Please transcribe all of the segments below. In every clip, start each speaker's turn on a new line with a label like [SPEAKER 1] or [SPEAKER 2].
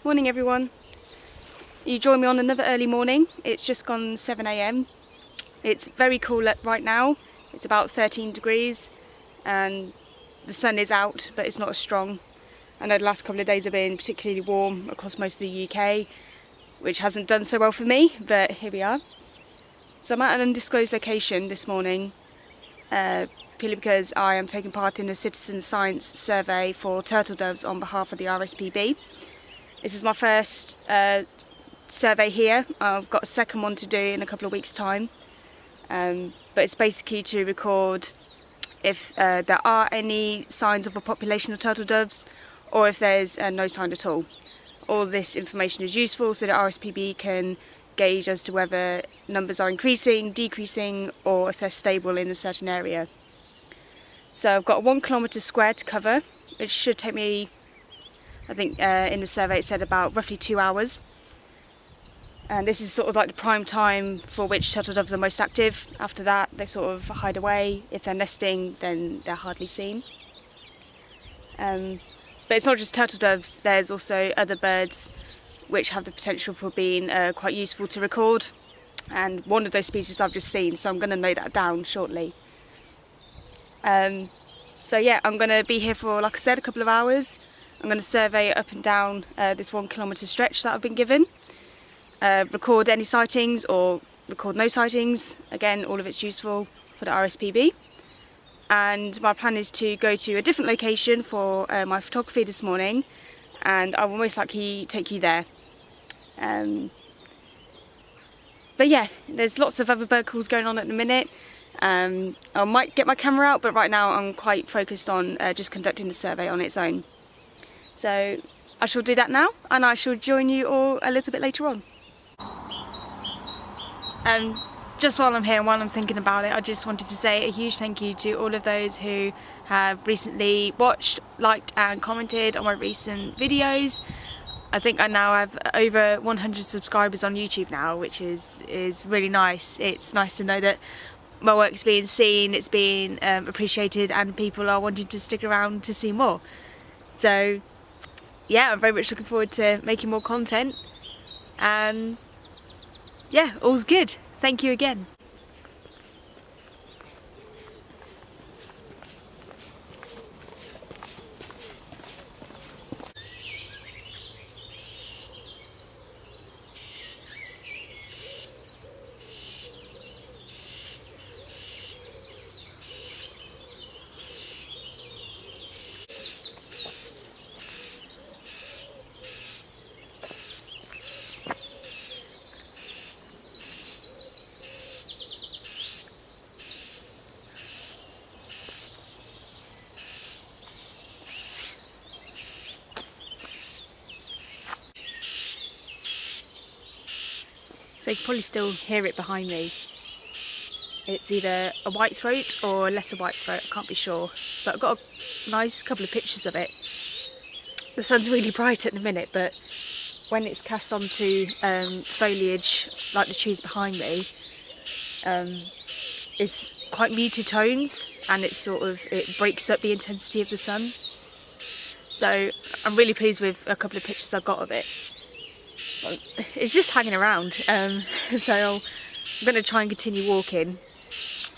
[SPEAKER 1] Morning everyone. You join me on another early morning. It's just gone 7 AM. It's very cool right now. It's about 13 degrees and the sun is out, but it's not as strong. I know the last couple of days have been particularly warm across most of the UK, which hasn't done so well for me, but here we are. So I'm at an undisclosed location this morning, purely because I am taking part in a citizen science survey for turtle doves on behalf of the RSPB. This is my first survey here. I've got a second one to do in a couple of weeks' time, but it's basically to record if there are any signs of a population of turtle doves or if there's no sign at all. All this information is useful so that RSPB can gauge as to whether numbers are increasing, decreasing, or if they're stable in a certain area. So I've got a 1 kilometre square to cover, which should take me, I think in the survey it said about roughly 2 hours. And this is sort of like the prime time for which turtle doves are most active. After that they sort of hide away. If they're nesting then they're hardly seen. But it's not just turtle doves, there's also other birds which have the potential for being quite useful to record. And one of those species I've just seen, so I'm going to note that down shortly. So yeah, I'm going to be here for, like I said, a couple of hours. I'm going to survey up and down this 1 kilometre stretch that I've been given. Record any sightings or record no sightings. Again, all of it's useful for the RSPB. And my plan is to go to a different location for my photography this morning, and I will most likely take you there. But yeah, there's lots of other bird calls going on at the minute. I might get my camera out, but right now I'm quite focused on just conducting the survey on its own. So I shall do that now, and I shall join you all a little bit later on. Just while I'm here and while I'm thinking about it, I just wanted to say a huge thank you to all of those who have recently watched, liked and commented on my recent videos. I think I now have over 100 subscribers on YouTube now, which is really nice. It's nice to know that my work's being seen, it's being appreciated, and people are wanting to stick around to see more. So yeah, I'm very much looking forward to making more content, and yeah, all's good. Thank you again. So you can probably still hear it behind me. It's either a whitethroat or a lesser whitethroat, I can't be sure. But I've got a nice couple of pictures of it. The sun's really bright at the minute, but when it's cast onto foliage, like the trees behind me, it's quite muted tones, and it breaks up the intensity of the sun. So I'm really pleased with a couple of pictures I've got of it. It's just hanging around, so I'm going to try and continue walking.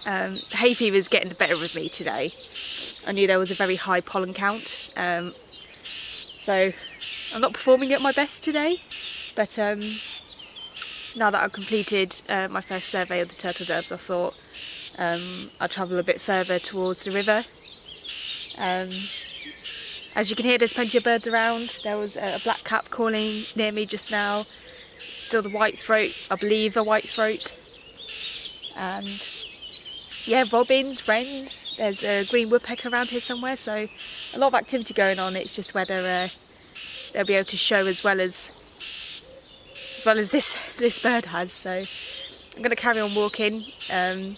[SPEAKER 1] Hay fever's getting the better of me today. I knew there was a very high pollen count, so I'm not performing at my best today, but now that I've completed my first survey of the turtle doves, I thought I'll travel a bit further towards the river. As you can hear, there's plenty of birds around. There was a blackcap calling near me just now. Still the whitethroat, I believe a whitethroat. And yeah, robins, wrens. There's a green woodpecker around here somewhere, so a lot of activity going on. It's just whether they'll be able to show as well as this bird has. So I'm going to carry on walking, and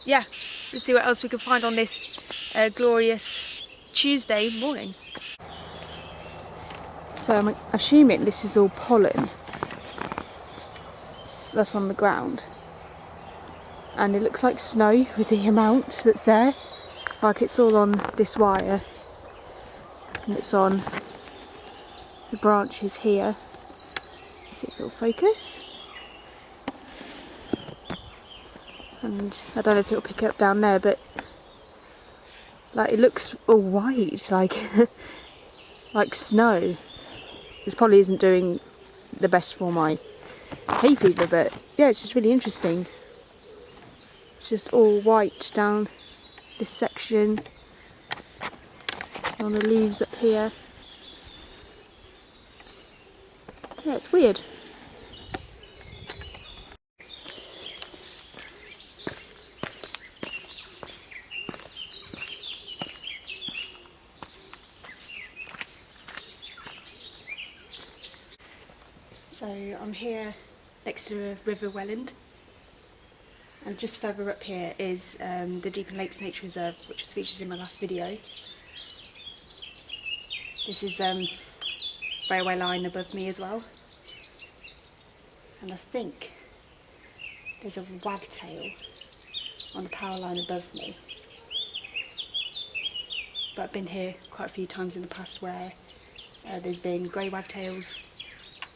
[SPEAKER 1] yeah, let's see what else we can find on this glorious Tuesday morning. So I'm assuming this is all pollen that's on the ground, and it looks like snow with the amount that's there. Like it's all on this wire, and it's on the branches here. Let's see if it'll focus. And I don't know if it'll pick up down there, but like it looks all white, like like snow. This probably isn't doing the best for my hay fever, but yeah, it's just really interesting. It's just all white down this section, on the leaves up here. Yeah, it's weird. So I'm here next to River Welland, and just further up here is the Deepen Lakes Nature Reserve, which was featured in my last video. This is railway line above me as well, and I think there's a wagtail on the power line above me. But I've been here quite a few times in the past where there's been grey wagtails.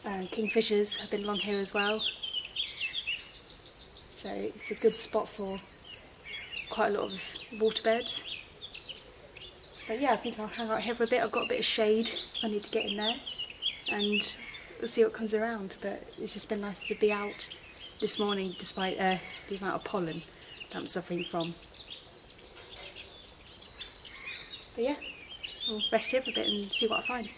[SPEAKER 1] Kingfishers have been along here as well, so it's a good spot for quite a lot of water birds. But yeah, I think I'll hang out here for a bit. I've got a bit of shade if I need to get in there, and we'll see what comes around. But it's just been nice to be out this morning despite the amount of pollen that I'm suffering from. But yeah, I'll rest here for a bit and see what I find.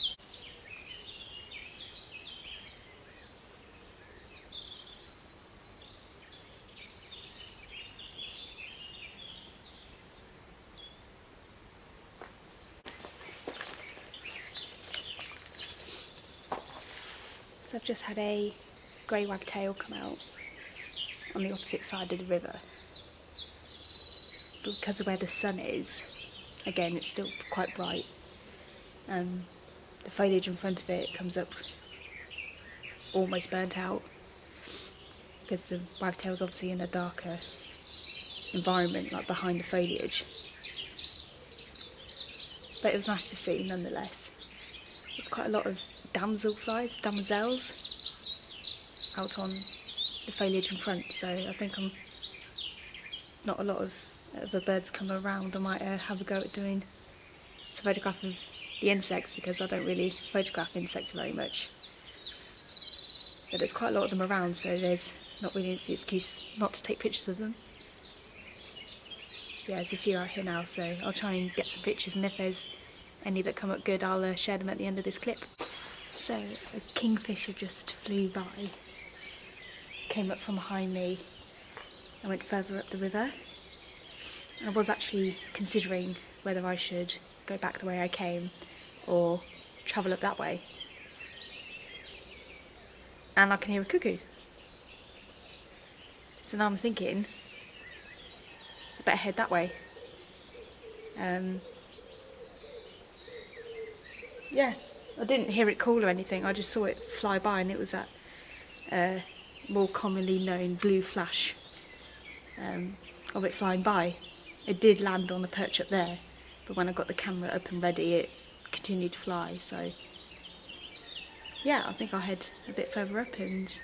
[SPEAKER 1] So I've just had a grey wagtail come out on the opposite side of the river. But because of where the sun is, again it's still quite bright. The foliage in front of it comes up almost burnt out, because the wagtail's obviously in a darker environment, like behind the foliage. But it was nice to see nonetheless. There's quite a lot of damselflies, damosels, out on the foliage in front, so I think not a lot of the birds come around. I might have a go at doing some photograph of the insects, because I don't really photograph insects very much. But there's quite a lot of them around, so there's not really an excuse not to take pictures of them. Yeah, there's a few out here now, so I'll try and get some pictures, and if there's any that come up good, I'll share them at the end of this clip. So a kingfisher just flew by, came up from behind me and went further up the river. And I was actually considering whether I should go back the way I came or travel up that way. And I can hear a cuckoo. So now I'm thinking, I better head that way. Yeah, I didn't hear it call or anything, I just saw it fly by, and it was that more commonly known blue flash of it flying by. It did land on the perch up there, but when I got the camera up and ready, it continued to fly. So yeah, I think I'll head a bit further up and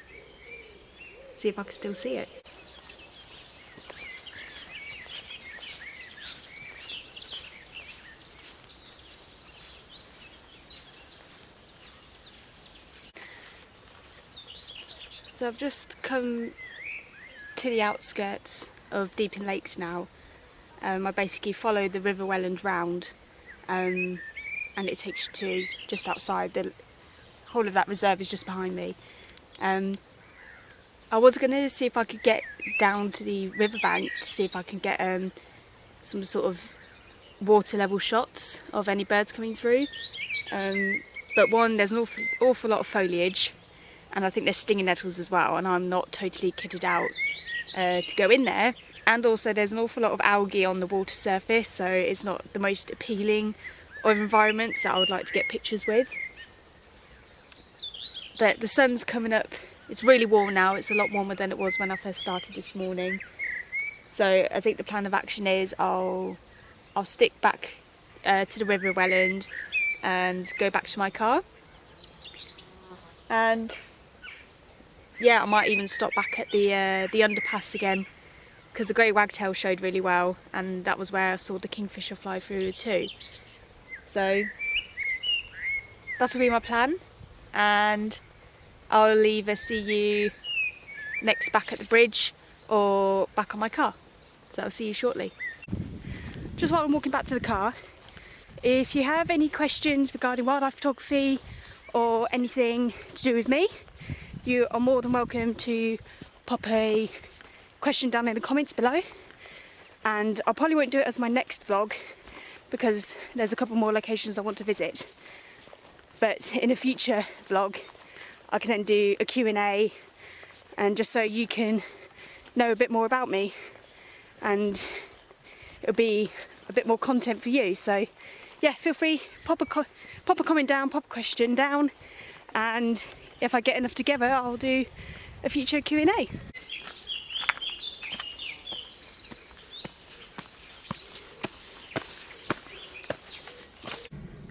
[SPEAKER 1] see if I can still see it. So I've just come to the outskirts of Deepen Lakes now. I basically followed the River Welland round, and it takes you to just outside. The whole of that reserve is just behind me. I was going to see if I could get down to the riverbank to see if I can get some sort of water level shots of any birds coming through. But one, there's an awful lot of foliage, and I think there's stinging nettles as well, and I'm not totally kitted out to go in there. And also there's an awful lot of algae on the water surface, so it's not the most appealing of environments that I would like to get pictures with. But the sun's coming up, it's really warm now, it's a lot warmer than it was when I first started this morning. So I think the plan of action is I'll stick back to the River Welland and go back to my car. And yeah, I might even stop back at the underpass again, because the grey wagtail showed really well, and that was where I saw the kingfisher fly through too. So that'll be my plan, and I'll either see you next back at the bridge or back on my car. So I'll see you shortly. Just while I'm walking back to the car, if you have any questions regarding wildlife photography or anything to do with me, you are more than welcome to pop a question down in the comments below. And I probably won't do it as my next vlog because there's a couple more locations I want to visit. But in a future vlog, I can then do a Q&A, and just so you can know a bit more about me, and it'll be a bit more content for you. So yeah, feel free, pop a comment down, pop a question down, and if I get enough together, I'll do a future Q&A.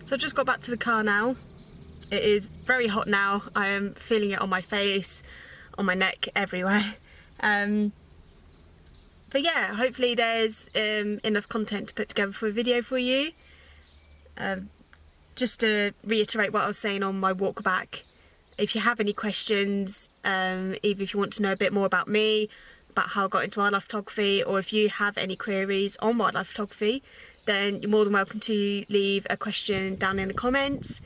[SPEAKER 1] So I've just got back to the car now. It is very hot now. I am feeling it on my face, on my neck, everywhere. But yeah, hopefully there's enough content to put together for a video for you. Just to reiterate what I was saying on my walk back, if you have any questions, either if you want to know a bit more about me, about how I got into wildlife photography, or if you have any queries on wildlife photography, then you're more than welcome to leave a question down in the comments.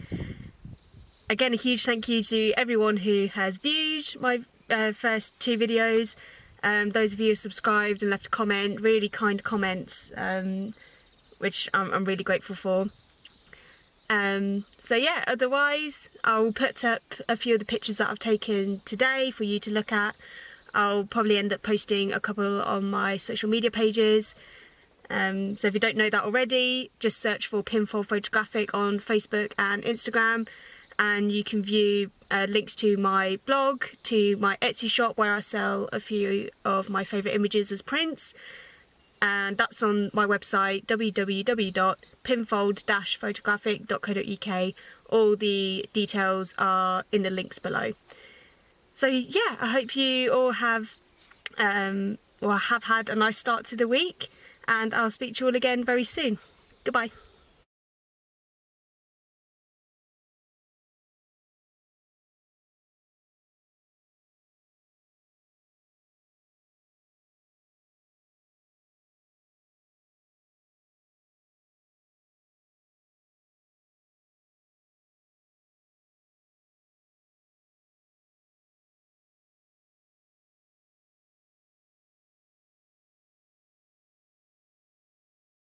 [SPEAKER 1] Again, a huge thank you to everyone who has viewed my first 2 videos. Those of you who subscribed and left a comment, really kind comments, which I'm really grateful for. So yeah, otherwise I'll put up a few of the pictures that I've taken today for you to look at. I'll probably end up posting a couple on my social media pages. So if you don't know that already, just search for Pinfold Photographic on Facebook and Instagram, and you can view links to my blog, to my Etsy shop where I sell a few of my favourite images as prints, and that's on my website www.pinfold-photographic.co.uk. All the details are in the links below. So yeah, I hope you all have had a nice start to the week, and I'll speak to you all again very soon. Goodbye.